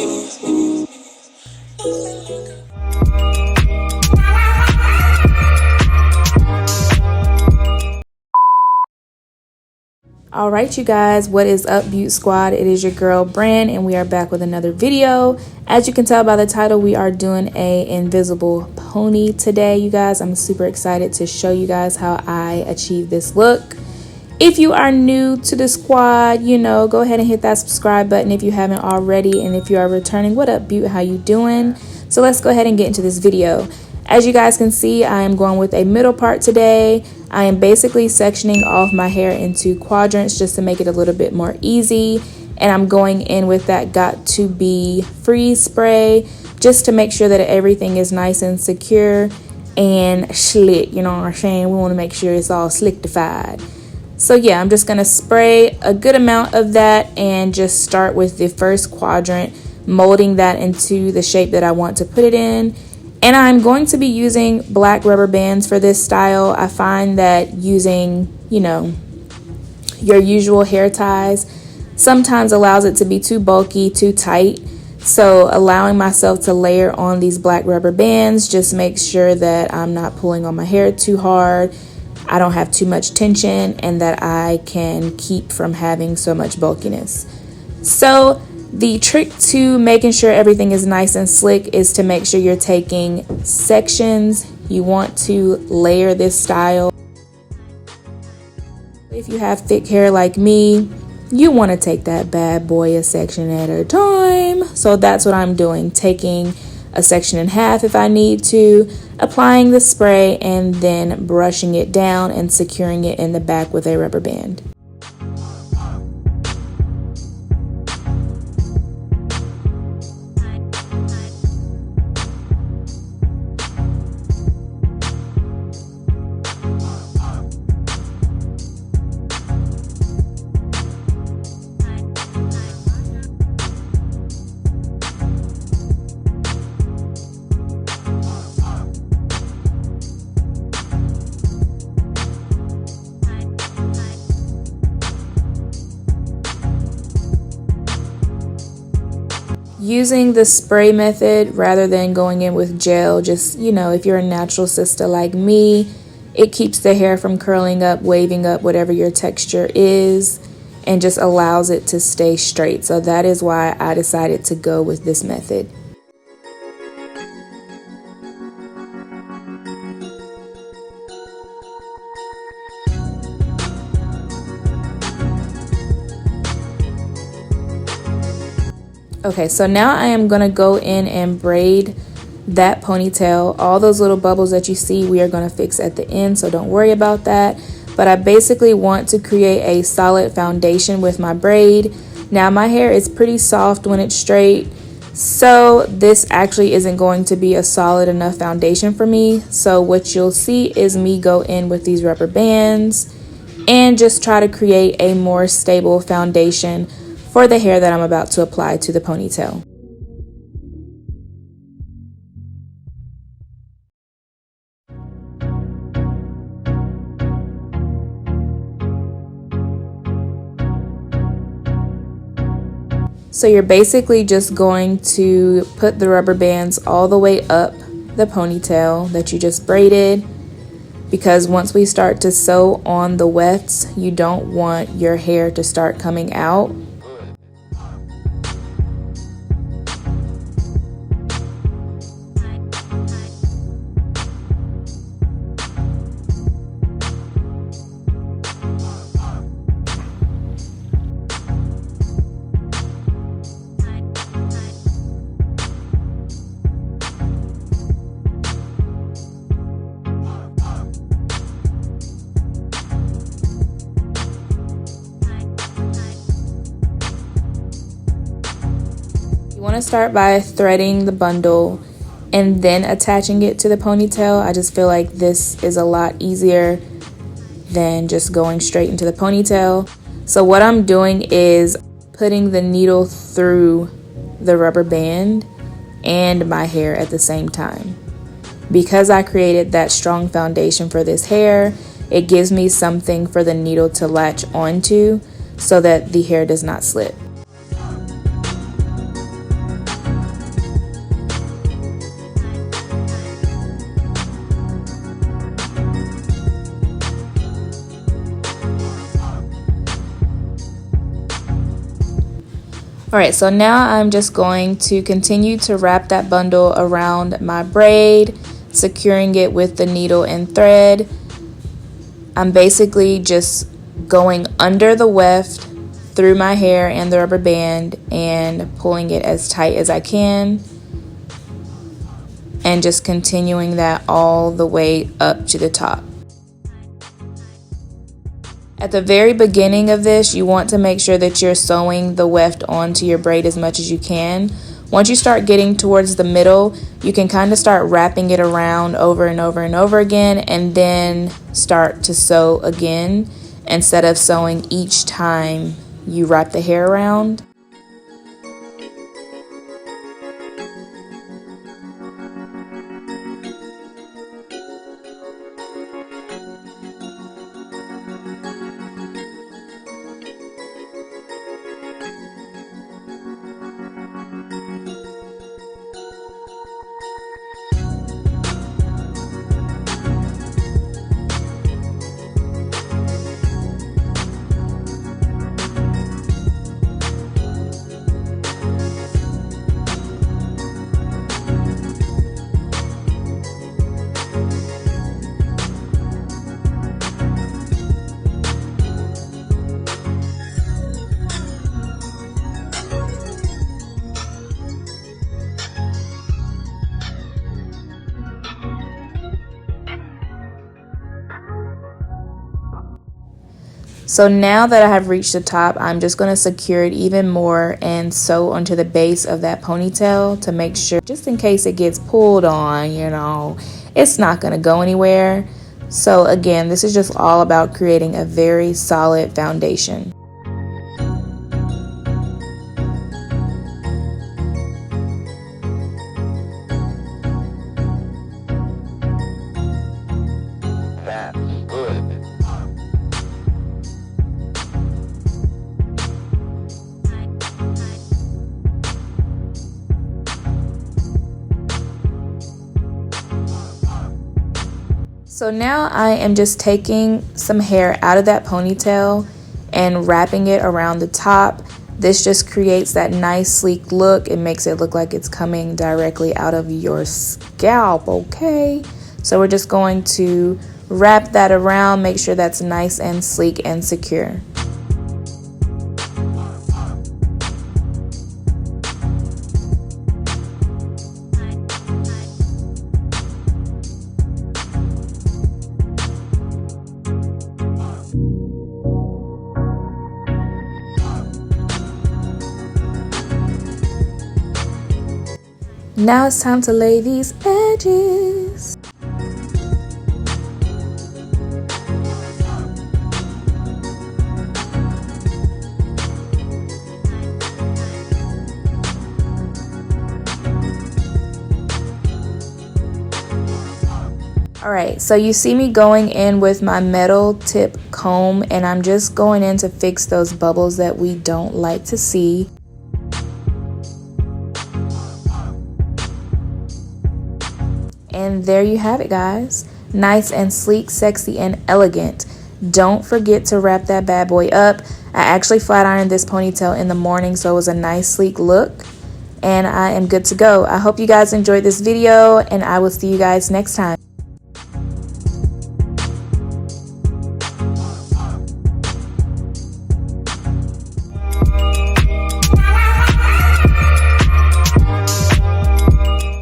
All right, you guys, what is up, Beaut Squad? It is your girl Brand, and we are back with another video. As you can tell by the title, we are doing a invisible pony today, you guys. I'm super excited to show you guys how I achieve this look. If you are new to the squad, you know, go ahead and hit that subscribe button if you haven't already. And if you are returning, what up, Beaut? How you doing? So let's go ahead and get into this video. As you guys can see, I am going with a middle part today. I am basically sectioning off my hair into quadrants just to make it a little bit more easy. And I'm going in with that Got To Be freeze spray just to make sure that everything is nice and secure and slick. You know what I'm saying? We want to make sure it's all slickified. So yeah, I'm just going to spray a good amount of that and just start with the first quadrant, molding that into the shape that I want to put it in. And I'm going to be using black rubber bands for this style. I find that using, you know, your usual hair ties sometimes allows it to be too bulky, too tight. So allowing myself to layer on these black rubber bands just makes sure that I'm not pulling on my hair too hard, I don't have too much tension, and that I can keep from having so much bulkiness. So the trick to making sure everything is nice and slick is to make sure you're taking sections. You want to layer this style. If you have thick hair like me, you want to take that bad boy a section at a time. So that's what I'm doing, taking a section in half if I need to, applying the spray, and then brushing it down and securing it in the back with a rubber band. Using the spray method rather than going in with gel, just, you know, if you're a natural sister like me, it keeps the hair from curling up, waving up, whatever your texture is, and just allows it to stay straight. So that is why I decided to go with this method. Okay, so now I am going to go in and braid that ponytail. All those little bubbles that you see, we are going to fix at the end, so don't worry about that. But I basically want to create a solid foundation with my braid. Now my hair is pretty soft when it's straight, so this actually isn't going to be a solid enough foundation for me. So what you'll see is me go in with these rubber bands and just try to create a more stable foundation for the hair that I'm about to apply to the ponytail. So you're basically just going to put the rubber bands all the way up the ponytail that you just braided, because once we start to sew on the wefts, you don't want your hair to start coming out. You want to start by threading the bundle and then attaching it to the ponytail. I just feel like this is a lot easier than just going straight into the ponytail. So what I'm doing is putting the needle through the rubber band and my hair at the same time. Because I created that strong foundation for this hair, it gives me something for the needle to latch onto so that the hair does not slip. Alright, so now I'm just going to continue to wrap that bundle around my braid, securing it with the needle and thread. I'm basically just going under the weft through my hair and the rubber band and pulling it as tight as I can, and just continuing that all the way up to the top. At the very beginning of this, you want to make sure that you're sewing the weft onto your braid as much as you can. Once you start getting towards the middle, you can kind of start wrapping it around over and over and over again, and then start to sew again instead of sewing each time you wrap the hair around. So now that I have reached the top, I'm just going to secure it even more and sew onto the base of that ponytail to make sure, just in case it gets pulled on, you know, it's not going to go anywhere. So again, this is just all about creating a very solid foundation. So now I am just taking some hair out of that ponytail and wrapping it around the top. This just creates that nice sleek look. It makes it look like it's coming directly out of your scalp, okay? So we're just going to wrap that around, make sure that's nice and sleek and secure. Now it's time to lay these edges. Alright, so you see me going in with my metal tip comb, and I'm just going in to fix those bubbles that we don't like to see. And there you have it, guys. Nice and sleek, sexy and elegant. Don't forget to wrap that bad boy up. I actually flat ironed this ponytail in the morning, so it was a nice sleek look. And I am good to go. I hope you guys enjoyed this video, and I will see you guys next time.